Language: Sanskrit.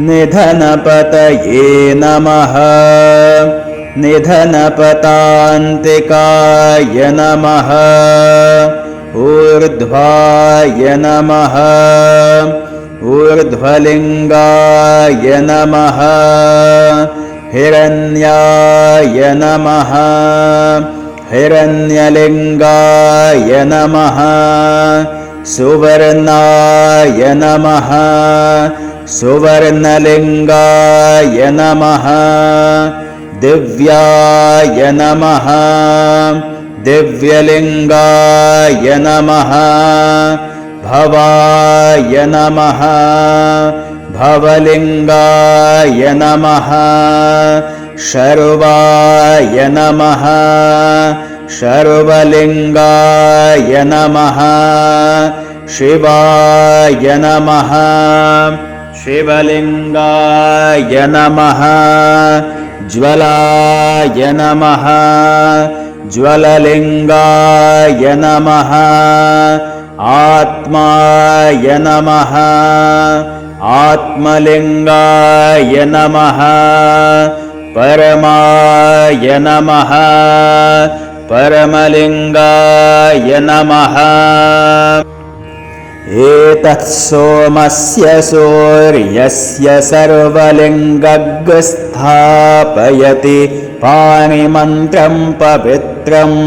निधनपतये नमः निधनपतान्तिकाय नमः ऊर्ध्वाय नमः ऊर्ध्वलिङ्गाय नमः हिरण्याय नमः हिरण्यलिङ्गाय नमः सुवर्णाय नमः सुवर्णलिङ्गाय नमः दिव्याय नमः दिव्यलिङ्गाय नमः भवाय नमः भवलिङ्गाय नमः शर्वाय नमः शर्वलिङ्गाय नमः शिवाय नमः शिवलिङ्गाय नमः ज्वलाय नमः ज्वललिङ्गाय नमः आत्माय नमः आत्मलिङ्गाय नमः परमाय नमः परमलिङ्गाय नमः एतत् सोमस्य सूर्यस्य सर्वलिङ्गस्थापयति पाणिमन्त्रं पवित्रम्